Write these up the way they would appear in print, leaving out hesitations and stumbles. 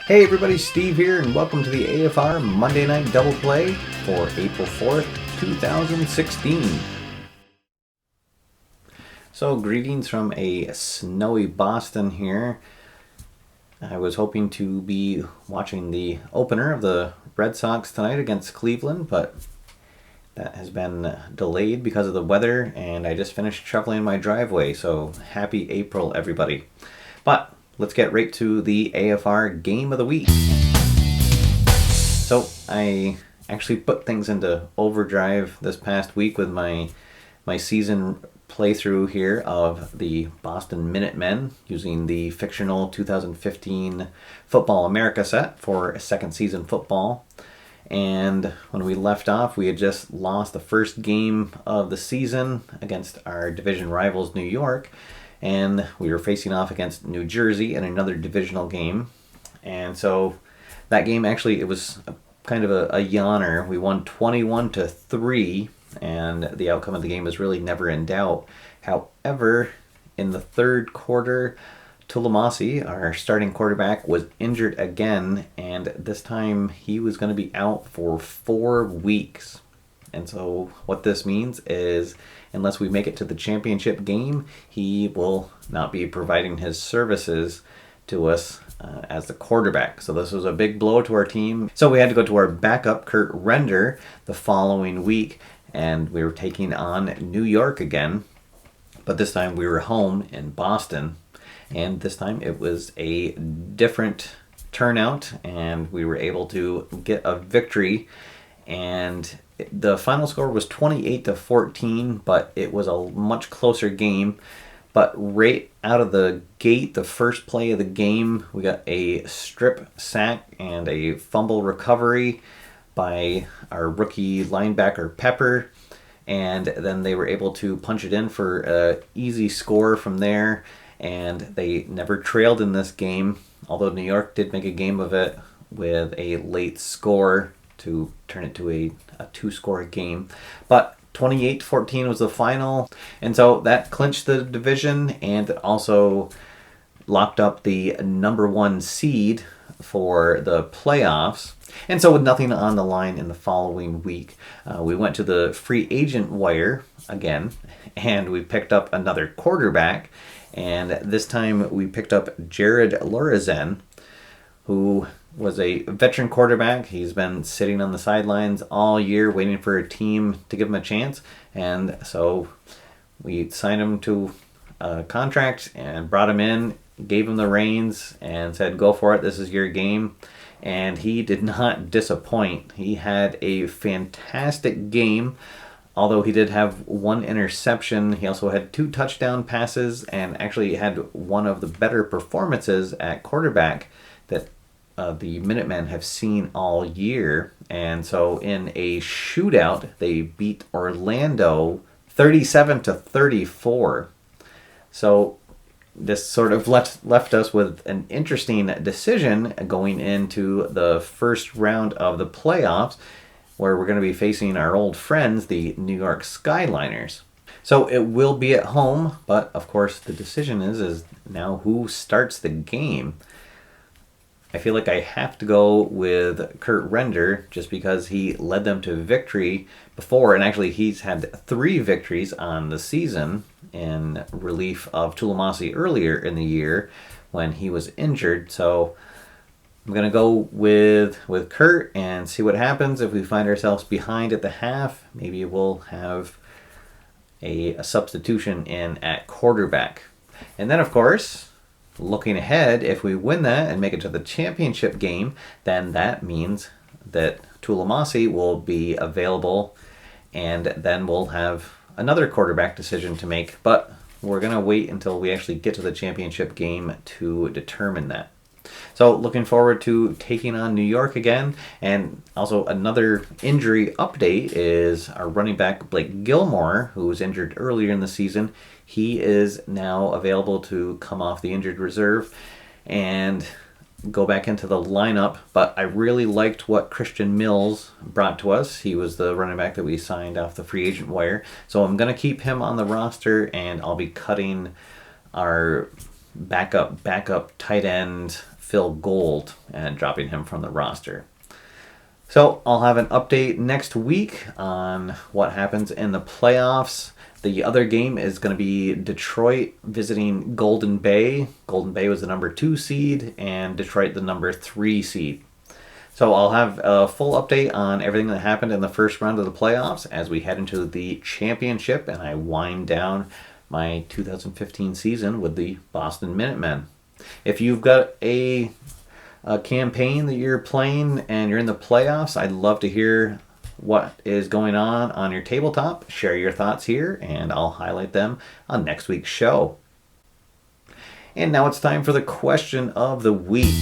Hey everybody, Steve here, and welcome to the AFR Monday Night Double Play for April 4th, 2016. So, greetings from a snowy Boston here. I was hoping to be watching the opener of the Red Sox tonight against Cleveland, but that has been delayed because of the weather, and I just finished shoveling my driveway, so happy April, everybody. But let's get right to the AFR Game of the Week. So I actually put things into overdrive this past week with my season playthrough here of the Boston Minutemen using the fictional 2015 Football America set for second season football. And when we left off, we had just lost the first game of the season against our division rivals New York. And we were facing off against New Jersey in another divisional game. And so that game actually, it was kind of a yawner. We won 21-3, and the outcome of the game was really never in doubt. However, in the third quarter, Tulamasi, our starting quarterback, was injured again, and this time he was going to be out for 4 weeks. And so what this means is, unless we make it to the championship game, he will not be providing his services to us as the quarterback. So this was a big blow to our team. So we had to go to our backup, Kurt Render, the following week, and we were taking on New York again. But this time we were home in Boston, and this time it was a different turnout, and we were able to get a victory. And the final score was 28-14, but it was a much closer game. But right out of the gate, the first play of the game, we got a strip sack and a fumble recovery by our rookie linebacker Pepper. And then they were able to punch it in for an easy score from there. And they never trailed in this game, although New York did make a game of it with a late score to turn it to a 2-score game. But 28-14 was the final, and so that clinched the division, and it also locked up the number 1 seed for the playoffs. And so with nothing on the line in the following week, we went to the free agent wire again, and we picked up another quarterback, and this time we picked up Jared Lorenzen, who was a veteran quarterback. He's been sitting on the sidelines all year waiting for a team to give him a chance. And so we signed him to a contract and brought him in, gave him the reins, and said, go for it, this is your game. And he did not disappoint. He had a fantastic game. Although he did have 1 interception, he also had 2 touchdown passes, and actually had one of the better performances at quarterback that the Minutemen have seen all year. And so in a shootout, they beat Orlando 37-34. So this sort of left us with an interesting decision going into the first round of the playoffs, where we're going to be facing our old friends, the New York Skyliners. So it will be at home, but of course the decision is now who starts the game. I feel like I have to go with Kurt Render just because he led them to victory before, and actually he's had 3 victories on the season in relief of Tulamasi earlier in the year when he was injured. So I'm going to go with Kurt and see what happens. If we find ourselves behind at the half, maybe we'll have a substitution in at quarterback. And then, of course, looking ahead, if we win that and make it to the championship game, then that means that Tulamasi will be available, and then we'll have another quarterback decision to make. But we're going to wait until we actually get to the championship game to determine that. So looking forward to taking on New York again. And also another injury update is our running back Blake Gilmore, who was injured earlier in the season. He is now available to come off the injured reserve and go back into the lineup. But I really liked what Christian Mills brought to us. He was the running back that we signed off the free agent wire. So I'm going to keep him on the roster, and I'll be cutting our backup tight end Phil Gold and dropping him from the roster. So I'll have an update next week on what happens in the playoffs. The other game is going to be Detroit visiting Golden Bay. Golden Bay was the number 2 seed and Detroit the number 3 seed. So I'll have a full update on everything that happened in the first round of the playoffs as we head into the championship and I wind down my 2015 season with the Boston Minutemen. If you've got a campaign that you're playing and you're in the playoffs, I'd love to hear what is going on your tabletop. Share your thoughts here and I'll highlight them on next week's show. And now it's time for the question of the week.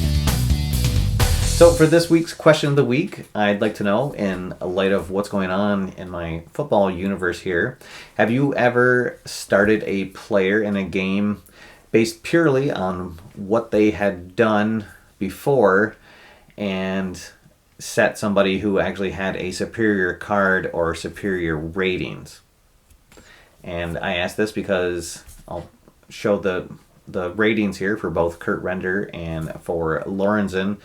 So for this week's question of the week, I'd like to know, in light of what's going on in my football universe here, have you ever started a player in a game based purely on what they had done before and set somebody who actually had a superior card or superior ratings? And I ask this because I'll show the ratings here for both Kurt Render and for Lorenzen,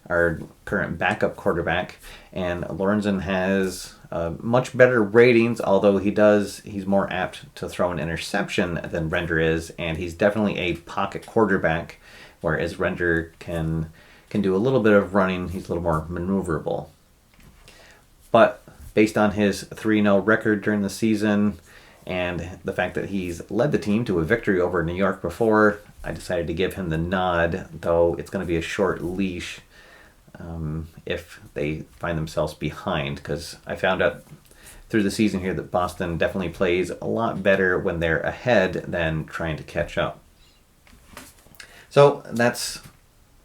our current backup quarterback. And Lorenzen has much better ratings, although he's more apt to throw an interception than Render is, and he's definitely a pocket quarterback, whereas Render can do a little bit of running. He's a little more maneuverable. But based on his 3-0 record during the season and the fact that he's led the team to a victory over New York before, I decided to give him the nod, though it's going to be a short leash if they find themselves behind, because I found out through the season here that Boston definitely plays a lot better when they're ahead than trying to catch up. So that's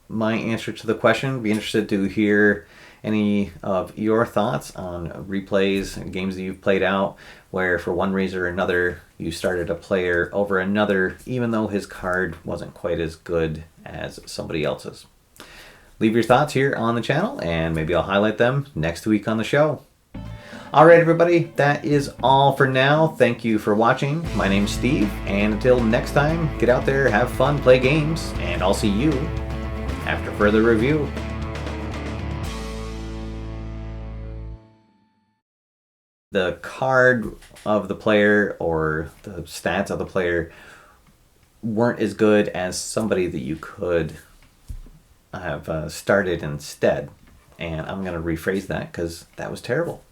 my answer to the question. Be interested to hear any of your thoughts on replays and games that you've played out where for one reason or another you started a player over another even though his card wasn't quite as good as somebody else's. Leave your thoughts here on the channel and maybe I'll highlight them next week on the show. Alright everybody, that is all for now. Thank you for watching. My name's Steve, and until next time, get out there, have fun, play games, and I'll see you after further review. The card of the player or the stats of the player weren't as good as somebody that you could have started instead. And I'm going to rephrase that because that was terrible.